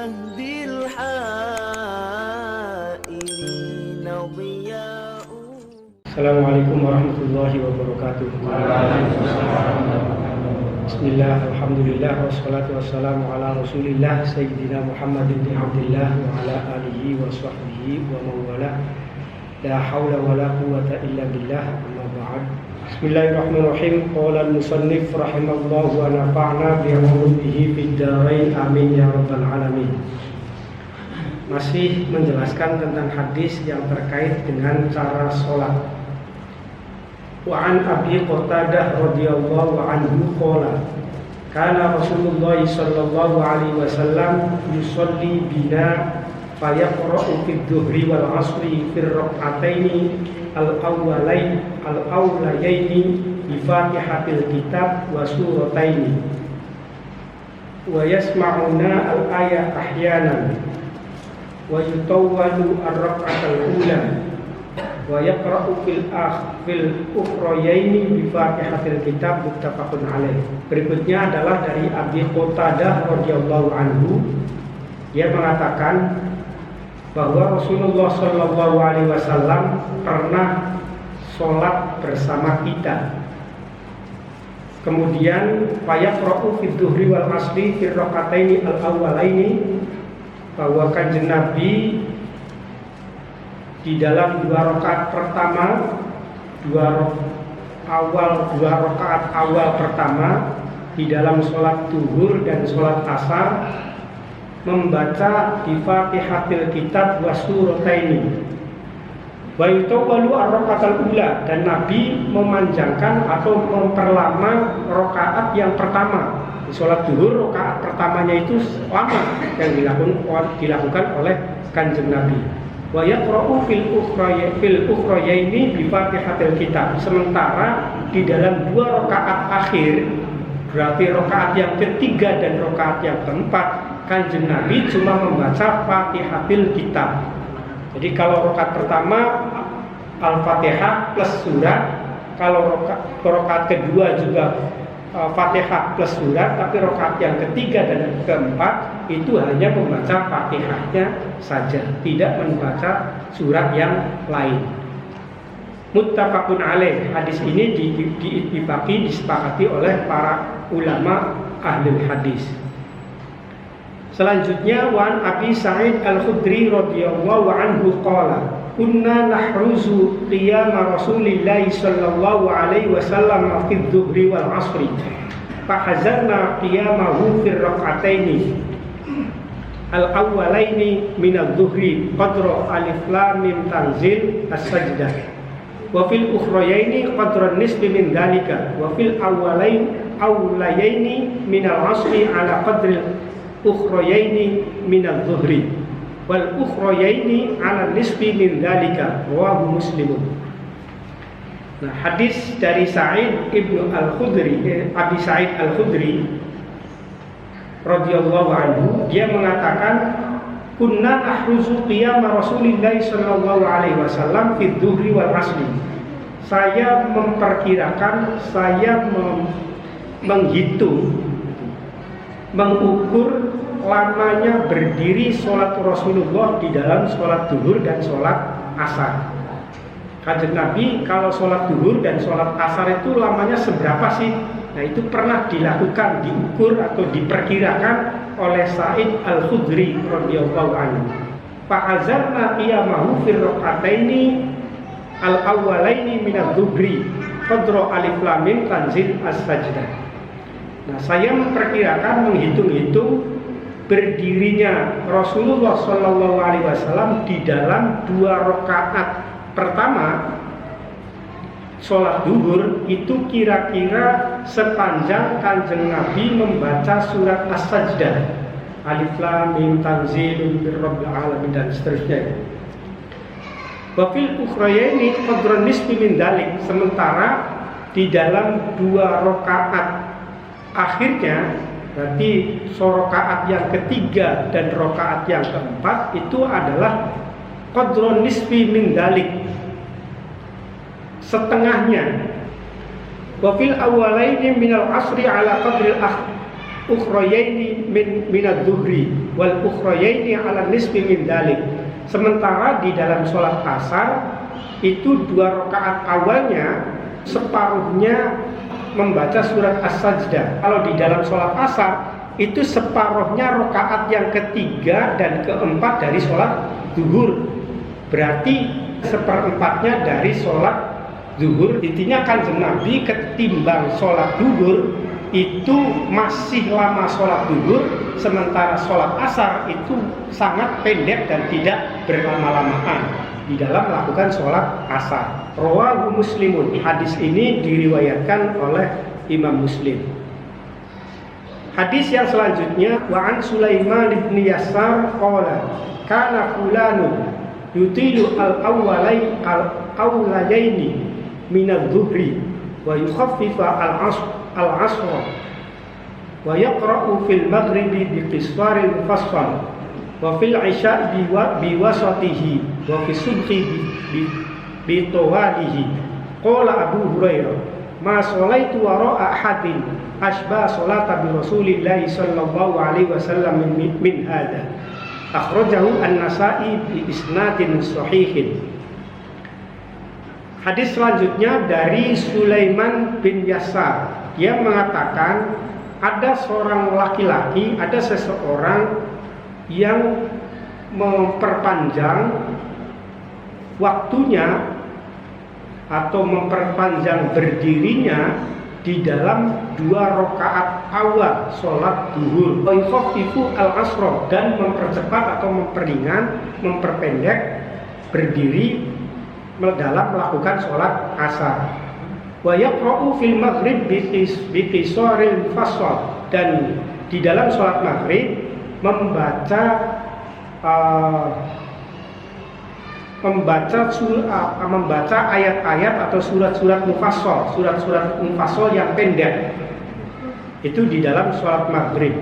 يهدي الحائرين ضياء. Assalamualaikum warahmatullahi wabarakatuh. Bismillah, alhamdulillah, wassalatu wassalamu ala rasulillah Sayyidina Muhammad bin Abdillah wa ala alihi wa sahbihi wa mawala. La hawla wa la quwwata illa billah, amma ba'd. Bismillahirrahmanirrahim. Qala al-musannif rahimahullah wa nafa'na bi'ulumihi fid dharain amin ya rabbal alamin. Masih menjelaskan tentang hadis yang terkait dengan cara sholat. Wa an Abi Qatadah radhiyallahu anhu qala kana Rasulullah sallallahu alaihi wasallam yusalli bina fayaqra'u fid dhuhri wal 'ashri fir rak'ataini al-awwalaini bi Fatihatil kitab wa surataini wa yasma'una al-ayat ahyanan wa yutawwalu ar-rak'atal ula wa yaqra'u fil ukhrayaini bi Fatihatil kitab muttafaqun alaih. Berikutnya adalah dari Abi Qatadah radhiyallahu anhu. Dia mengatakan bahwa Rasulullah sallallahu alaihi wasallam pernah sholat bersama kita. Kemudian fayaqra'u fid dhuhri wal 'ashri fir rak'ataini al-awwalaini, bahwa Kanjeng Nabi di dalam dua rakaat pertama, dua rakaat awal pertama di dalam sholat zuhur dan sholat asar membaca di Fatihatil kitab wa surataini wa yutawwalu ar-rak'atal ula, dan Nabi memanjangkan atau memperlama rakaat yang pertama. Di sholat zuhur rakaat pertamanya itu lama yang dilakukan oleh Kanjeng Nabi. Wa yaqra'u fil ukhrayaini bi Fatihatil kitab, sementara di dalam dua rakaat akhir, berarti rakaat yang ketiga dan rakaat yang keempat, Kanjeng Nabi cuma membaca Fatihatil kitab. Jadi kalau rakaat pertama Al-Fatihah plus surat, kalau rakaat kedua juga Fatihah plus surat, tapi rakaat yang ketiga dan keempat itu hanya membaca Fatihahnya saja, tidak membaca surat yang lain. Muttafaqun alaih. Hadis ini disepakati oleh para ulama ahli hadis. Selanjutnya wan Abi Sa'id Al-Khudri radhiyallahu anhu qala kunna nahruzu qiyam Rasulillah sallallahu alaihi wasallam fi dhuhri wal 'ashri fa hazarna qiyamahu fi rak'ataini al-awwalaini min adh-dhuhri qadra alif lam mim tanzil as-sajdah wa fil ukhrayaini qadra nisfi min dhalika wa fil awwalaini min al-'ashri ala qadri ukhrayaini min adh-dhuhri wal ukhrayaini 'ala nisfi min dzalika, rawahu Muslim. Nah, hadis dari Sa'id ibnu Al-Khudri, Abi Sa'id Al-Khudri radhiyallahu anhu, dia mengatakan kunna nahruzu qiyam Rasulillah sallallahu alaihi wasallam fi dhuhri wal 'ashri. Saya memperkirakan, saya menghitung, mengukur lamanya berdiri sholat Rasulullah di dalam sholat zuhur dan sholat asar. Kanjeng Nabi kalau sholat zuhur dan sholat asar itu lamanya seberapa sih? Nah, itu pernah dilakukan, diukur atau diperkirakan oleh Sa'id Al-Khudri radhiyallahu anhu. Fa'azarna qiyamahu fir rak'ataini al-awwalaini min adh-dhuhri qadra alif lam mim tanzil as-sajdah. Nah, saya memperkirakan, menghitung-hitung berdirinya Rasulullah Shallallahu Alaihi Wasallam di dalam dua rakaat pertama sholat zuhur itu kira-kira sepanjang Kanjeng Nabi membaca surat As-Sajdah, alif lam mim tanzilun mir rabbil alamin, dan seterusnya. Wa fil ukhrayaini qadrun nisfi min dzalik, sementara di dalam dua rakaat akhirnya, berarti rakaat yang ketiga dan rakaat yang keempat itu adalah qadrun nisfi min dzalik, setengahnya. Wa fil awwalaini minal asri ala qadril ukhrayaini min adzuhri wal ukhrayaini ala nisfi min dalik. Sementara di dalam sholat asar itu 2 rakaat awalnya separuhnya membaca surat As-Sajdah. Kalau di dalam sholat asar itu separuhnya rakaat yang ketiga dan keempat dari sholat zuhur. Berarti seperempatnya dari sholat zuhur. Intinya Kanjeng Nabi ketimbang sholat zuhur itu masih lama sholat zuhur, sementara sholat asar itu sangat pendek dan tidak berlama-lamaan di dalam melakukan sholat asar. Rawahu Muslimun. Hadis ini diriwayatkan oleh Imam Muslim. Hadis yang selanjutnya, wa an Sulaiman bin Yasar qala kana fulanun yutilu al-awwalaini min adh-dhuhri wa yukhaffifa al-'asr wa yaqra'u fil maghribi bi qiswaril mufassal wa fil 'isha bi wasatihi wa fi subhi bi tawalihi. Qala Abu Hurairah ma sholaitu wara'a ahadin asba sholata bi Rasulillah sallallahu alaihi wasallam min hadha. Akhrajahu An-Nasa'i bi isnadin sahihin. Hadis selanjutnya dari Sulaiman bin Yasar. Dia mengatakan ada seorang laki-laki, ada seseorang yang memperpanjang waktunya atau memperpanjang berdirinya di dalam 2 rakaat awal sholat duhur. Yukhaffifu al-asra, dan mempercepat atau memperpendek berdiri dalam melakukan sholat asar. Wa yaqra'u fil maghrib bi qisaril mufassal, dan di dalam sholat maghrib membaca ayat-ayat atau surat-surat mufassal yang pendek. Itu di dalam sholat maghrib.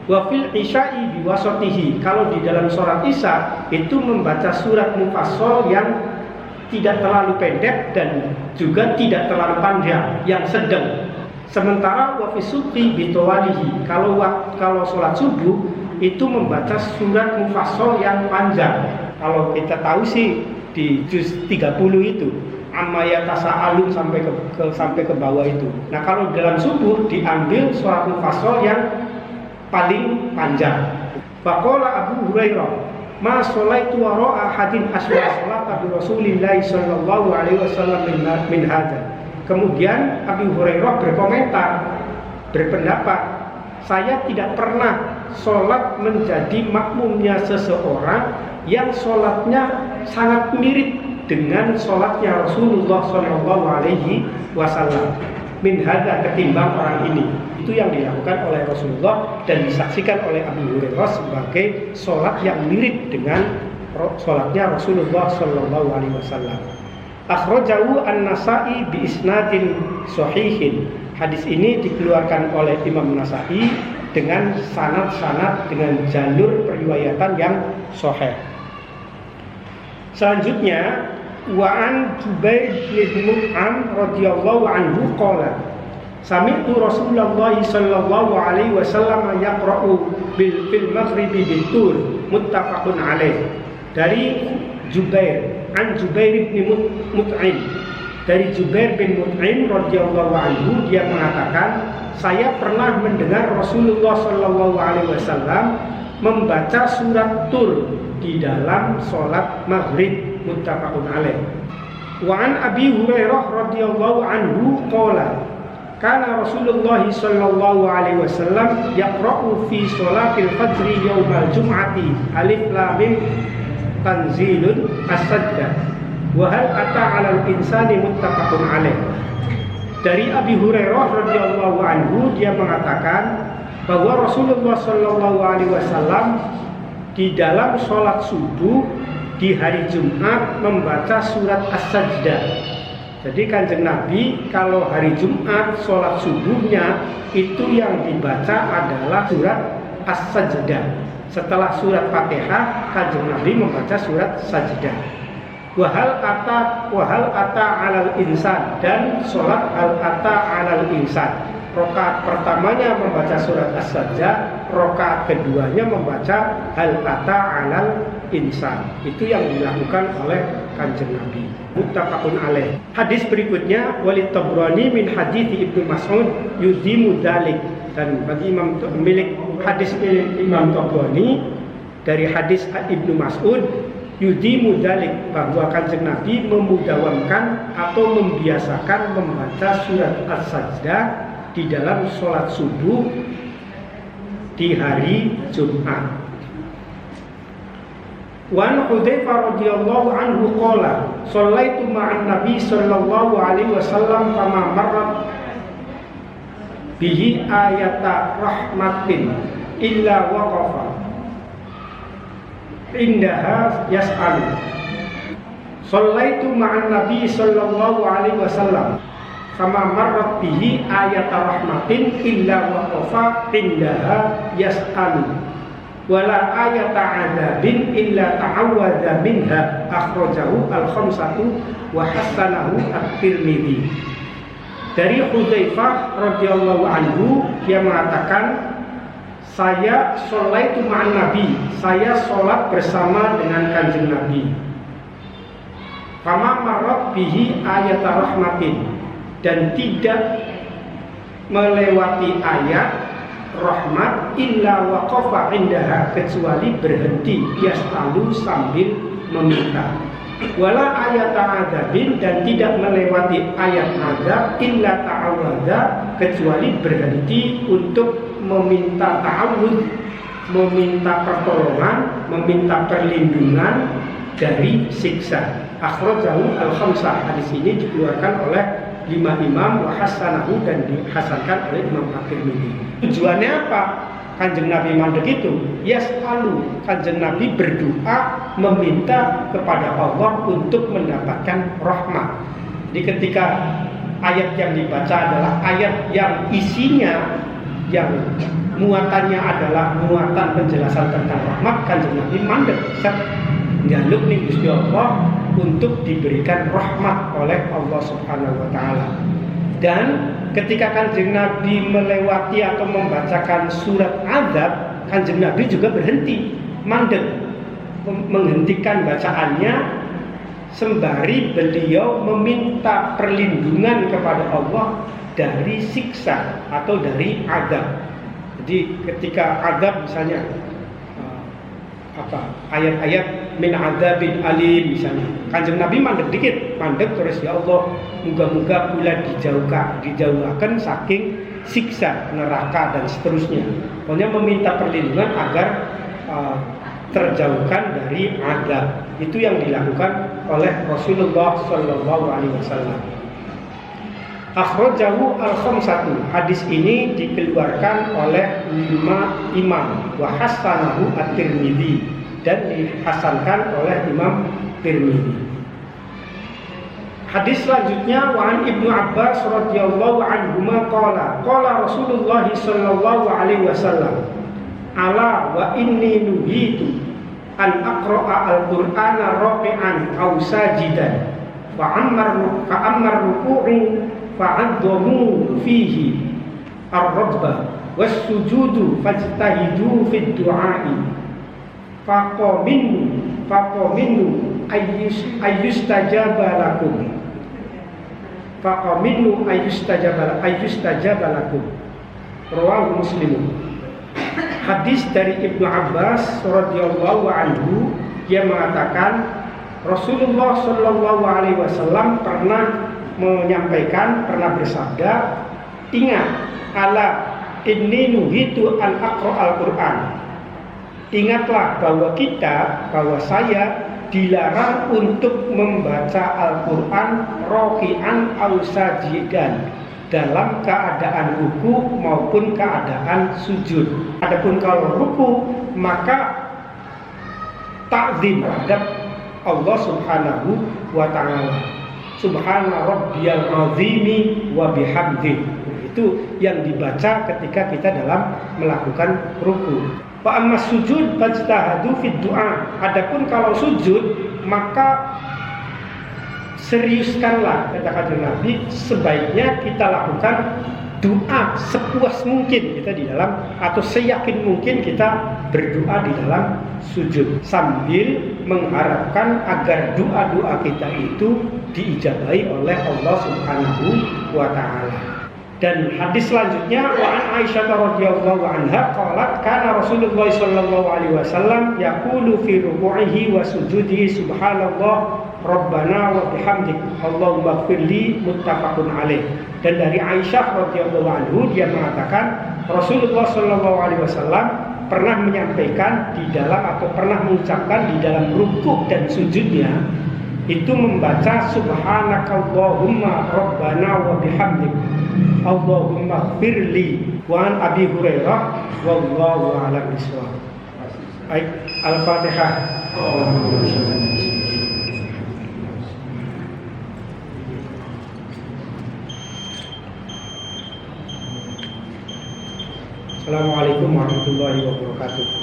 Wa fil isya'i biwasatihi, kalau di dalam sholat isya itu membaca surat mufassal yang tidak terlalu pendek dan juga tidak terlalu panjang, yang sedang. Sementara wa fi subhi bitawalihi, kalau sholat subuh itu membaca surat mufassal yang panjang. Kalau kita tahu sih di juz 30 itu amma yatasaalun sampai ke bawah itu. Nah, kalau dalam subuh diambil surat mufassal yang paling panjang. Faqala Abu Hurairah ma sholaitu wara'a hadin aswa sholata bi Rasulillah sallallahu alaihi wasallam min hadza. Kemudian Abu Hurairah berpendapat, saya tidak pernah sholat menjadi makmumnya seseorang yang sholatnya sangat mirip dengan sholatnya Rasulullah sallallahu alaihi wasallam min hadza, ketimbang orang ini. Itu yang dilakukan oleh Rasulullah dan disaksikan oleh Abu Hurairah sebagai sholat yang mirip dengan sholatnya Rasulullah sallallahu alaihi wasallam. Akhrajahu An-Nasa'i bi isnadin sahihin. Hadis ini dikeluarkan oleh Imam Nasa'i dengan sanad dengan jalur periwayatan yang sahih. Selanjutnya, wa an Jubair bin Mut'im radhiyallahu anhu qala sami'tu Rasulullah sallallahu alaihi wasallam yaqra'u fil maghribi bitur, muttafaqun alaih. Dari Jubair bin Mut'im, dari Jubair bin Mut'im radhiyallahu anhu, dia mengatakan, saya pernah mendengar Rasulullah sallallahu alaihi wasallam membaca surat Tur di dalam sholat maghrib, muttafaqun alaih. Wa an Abi Hurairah radhiyallahu anhu qala kana Rasulullah sallallahu alaihi wasallam yaqra'u fi sholatil fajri yaumal jum'ati alif lam mim tanzilun as-sajdah wa hal ata 'alal insani, muttafaqun alaih. Dari Abi Hurairah radhiyallahu anhu, dia mengatakan bahwa Rasulullah sallallahu alaihi wasallam di dalam sholat subuh di hari Jumat membaca surat As-Sajdah. Jadi Kanjeng Nabi kalau hari Jumat sholat subuhnya itu yang dibaca adalah surat As-Sajdah. Setelah surat Fatihah, Kanjeng Nabi membaca surat Sajdah. Wahal ata alal insan, dan sholat hal ata alal insan. Rakaat pertamanya membaca surat As-Sajdah, rakaat keduanya membaca Hal Ata 'alal Insan. Itu yang dilakukan oleh Kanjeng Nabi. Muttafaqun alaih. Hadis berikutnya Walid Tabrani min hadits Ibnu Mas'ud yuzimu dzalik. Dan bagi imam milik hadis Imam Tabrani dari hadis Ibnu Mas'ud yuzimu dzalik, bahwa Kanjeng Nabi memudawamkan atau membiasakan membaca surat As-Sajdah di dalam sholat subuh di hari Jumat. Wan Hudzaifah radhiyallahu anhu qala shallaitu ma'an nabi sallallahu alaihi wasallam fama marrat bihi ayata rahmatin illa waqafa indaha yas'alu. Shallaitu ma'an nabi sallallahu alaihi wasallam fama marrat bihi ayata rahmatin illa waqafa indaha yas'alu wala ayata adzabin illa ta'awwadza minha akhrajahu al-khamsatu wa hasanahu at-Tirmidzi. Dari Hudzaifah radhiyallahu anhu, dia mengatakan, saya sholaitu ma'an nabi, saya sholat bersama dengan Kanjeng Nabi. Fama marrat bihi ayata rahmatin, dan tidak melewati ayat rahmat illa waqafa indaha, kecuali berhenti yas'alu sambil meminta. Wala ayat adzabin, dan tidak melewati ayat azab illa ta'awwadza, kecuali berhenti untuk meminta ta'awudz, meminta pertolongan, meminta perlindungan dari siksa. Akhrajahu al-khamsah. Hadis ini dikeluarkan oleh 5 imam wa hasanahu, dan dihasankan oleh Imam At-Tirmidzi. Tujuannya apa? Kanjeng Nabi mandek itu yas'alu, Kanjeng Nabi berdoa meminta kepada Allah untuk mendapatkan rahmat. Jadi ketika ayat yang dibaca adalah ayat yang isinya, yang muatannya adalah muatan penjelasan tentang rahmat, Kanjeng Nabi mandek, njaluk ning Gusti Allah untuk diberikan rahmat oleh Allah Subhanahu wa taala. Dan ketika Kanjeng Nabi melewati atau membacakan surat Adzab, Kanjeng Nabi juga berhenti, mandek, menghentikan bacaannya sembari beliau meminta perlindungan kepada Allah dari siksa atau dari azab. Jadi ketika azab misalnya ayat-ayat min adzabin alim misalnya, Kanjeng Nabi mandek dikit, mandek terus, ya Allah, moga-moga kula dijauhkan saking siksa neraka dan seterusnya. Pokoknya meminta perlindungan agar terjauhkan dari azab. Itu yang dilakukan oleh Rasulullah sallallahu alaihi wasallam. Akhrajahu al-khamsatu. Hadis ini dikeluarkan oleh 5 imam wa hasanahu at-Tirmidzi, dan dihasankan oleh Imam Tirmidzi. Hadis selanjutnya wa an Ibnu Abbas radhiyallahu anhuma qala Rasulullah sallallahu alaihi wasallam, ala wa inni nuhitu an aqra'a al-Qur'ana raqi'an aw sajidan fa ammar ruku'u fa'adzamu fihi ar-rabba was-sujudu fajtahidu fid du'a'i faqaminu ayyustajaba lakum rawahu Muslim. Hadis dari Ibnu Abbas radhiyallahu anhu, dia mengatakan Rasulullah sallallahu alaihi wasallam pernah menyampaikan, pernah bersabda, ingat, ala inni nuhitu an aqra'al Qur'an. Ingatlah bahwa saya dilarang untuk membaca Al-Qur'an raqi'an aw sajidan, dalam keadaan ruku maupun keadaan sujud. Adapun kalau ruku, maka ta'zim terhadap Allah Subhanahu wa ta'ala. Subhana rabbiyal azimi wa bihamdi. Itu yang dibaca ketika kita dalam melakukan ruku. Fa amma sujud fajtahadu fid du'a. Adapun kalau sujud, maka seriuskanlah, kata Kanjeng Nabi, sebaiknya kita lakukan doa sepuas mungkin kita di dalam, atau seyakin mungkin kita berdoa di dalam sujud, sambil mengharapkan agar doa-doa kita itu diijabahi oleh Allah Subhanahu wa Ta'ala. Dan hadis selanjutnya, wa an Aisyah radhiyallahu anha qalat kana Rasulullah sallallahu alaihi wasallam yaqulu fi ruku'ihi wa sujudihi subhanallah rabbana wa bihamdik Allahumma ighfirli, muttafaqun alaih. Dan dari Aisyah radhiyallahu anhu, dia mengatakan Rasulullah sallallahu alaihi wasallam pernah menyampaikan di dalam, atau pernah mengucapkan di dalam rukuk dan sujudnya itu membaca subhanakallahumma rabbana wa bihamdik Allahumma firli. Wa an Abi Hurairah wallahu a'lam bishawab. Baik, Al-Fatihah. Assalamualaikum warahmatullahi wabarakatuh.